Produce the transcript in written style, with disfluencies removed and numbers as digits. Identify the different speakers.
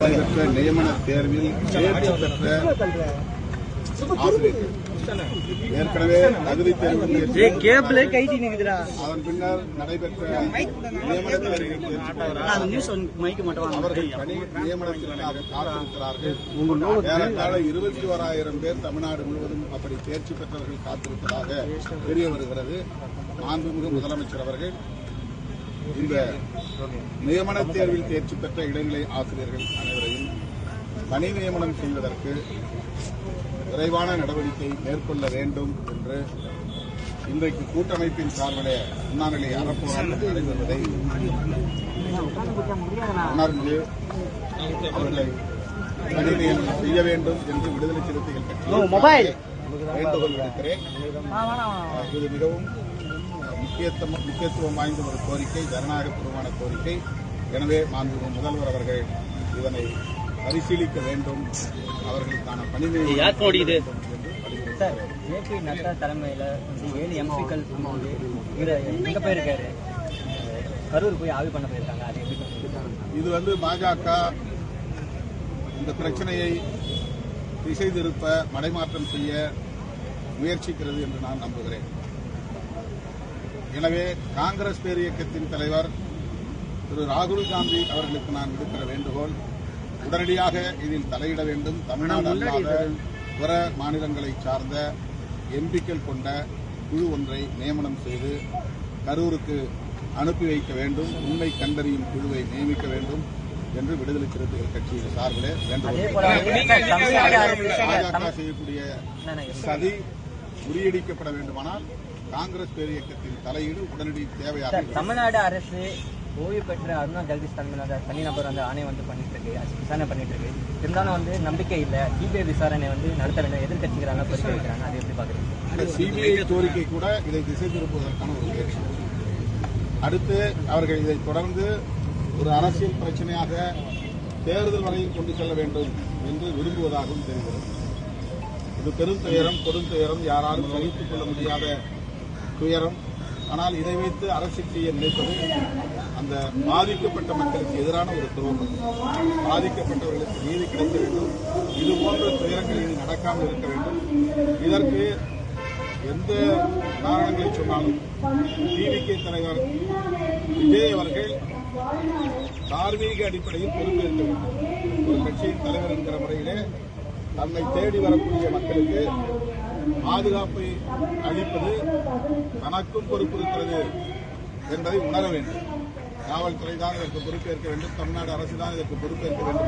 Speaker 1: நடைபெற்ற நியமன தேர்வில் தேர்ச்சி பெற்ற ஆசிரியர்கள் ஏற்கனவே தகுதி தேர்வு அதன் பின்னர் நடைபெற்ற நியமன தேர்வில் அவர்கள் பணி நியமனத்திற்காக காத்திருக்கிறார்கள். ஏறத்தாழ 21,000 பேர் தமிழ்நாடு முழுவதும் அப்படி தேர்ச்சி பெற்றவர்கள் காத்திருப்பதாக தெரிய வருகிறது. மாண்புமிகு முதலமைச்சர் அவர்கள் இந்த நியமன தேர்வில் தேர்ச்சி பெற்ற இடைநிலை ஆசிரியர்கள் அனைவரையும் பணி நியமனம் செய்வதற்கு விரைவான நடவடிக்கை மேற்கொள்ள வேண்டும் என்று இன்றைக்கு கூட்டமைப்பின் சார்பிலே உண்ணாநிலை அறப்போராட்டம் நடைபெறுவதை உணர்ந்து அவர்களை பணி நியமனம் செய்ய வேண்டும் என்று விடுதலை சிறுத்தைகள் கட்சி வேண்டுகோள் விடுக்கிறேன். இது மிகவும் முக்கியத்துவம் வாய்ந்த ஒரு கோரிக்கை, ஜனநாயகபூர்வமான கோரிக்கை. எனவே மாண்புமிகு முதல்வர் அவர்கள் இதனை பரிசீலிக்க வேண்டும், அவர்களுக்கான பணி
Speaker 2: தலைமையில 7 எம்பிக்கள் எங்க போயிருக்காரு, கரூர் போய் ஆய்வு பண்ண போயிருக்காங்க.
Speaker 1: இது பாஜக இந்த பிரச்சனையை திசை திருப்ப மடைமாற்றம் செய்ய முயற்சிக்கிறது என்று நான் நம்புகிறேன். எனவே காங்கிரஸ் பேரியக்கத்தின் தலைவர் திரு ராகுல் காந்தி அவர்களுக்கு நான் விடுக்கிற வேண்டுகோள், உடனடியாக இதில் தலையிட வேண்டும். தமிழ்நாடு அல்லாத பிற மாநிலங்களை சார்ந்த எம்பிக்கள் கொண்ட குழு ஒன்றை நியமனம் செய்து கரூருக்கு அனுப்பி வைக்க வேண்டும். உண்மை கண்டறியும் குழுவை நியமிக்க வேண்டும் என்று விடுதலை சிறுத்தைகள் கட்சியின் சார்பிலே வேண்டுகோள். பாஜக செய்யக்கூடிய சதி முறியடிக்கப்பட வேண்டுமானால் காங்கிரஸ் பேரியக்கத்தின் தலையீடு உடனடி தேவையாக.
Speaker 2: தமிழ்நாடு அரசு ஓய்வு பெற்ற அருணா ஜெகதீஷ் தலைமையிலான தனிநபர் அந்த ஆணையம் பண்ணிட்டு இருக்கு, விசாரணை பண்ணிட்டு இருக்கு. இருந்தாலும் நம்பிக்கை இல்லை. சிபிஐ விசாரணை நடத்த வேண்டும், எதிர்கட்சிகளான கோரிக்கை வைக்கிறாங்க. அதை எப்படி பாக்குறீங்க?
Speaker 1: சிபிஐ கோரிக்கை கூட இதை திசை திருப்புவதற்கான ஒரு முயற்சி. அடுத்து அவர்கள் இதை தொடர்ந்து ஒரு அரசியல் பிரச்சனையாக தேர்தல் வரையில் கொண்டு செல்ல வேண்டும் என்று விரும்புவதாகவும் தெரிகிறது. இது பெரும் துயரம், கொடும் துயரம், யாராலும் சகித்துக் கொள்ள முடியாத துயரம். ஆனால் இதை வைத்து அரசியல் செய்ய நினைப்பது அந்த பாதிக்கப்பட்ட மக்களுக்கு எதிரான ஒரு துரோகம். பாதிக்கப்பட்டவர்களுக்கு நீதி கிடைக்க வேண்டும். இதுபோன்ற துயரங்கள் இது நடக்காமல் இருக்க வேண்டும். இதற்கு எந்த காரணங்களை சொன்னாலும் டிவிகே தலைவர் விஜய் அவர்கள் தார்மீக அடிப்படையில் பொறுப்பேற்க வேண்டும். ஒரு கட்சியின் தலைவர் என்கிற முறையிலே தன்னை தேடி வரக்கூடிய மக்களுக்கு பாதுகாப்பை அளிப்பது தனக்கும் பொறுப்பு இருக்கிறது என்பதை உணர வேண்டும். காவல்துறை தான் இதற்கு பொறுப்பேற்க வேண்டும். தமிழ்நாடு அரசு தான் இதற்கு பொறுப்பேற்க வேண்டும்.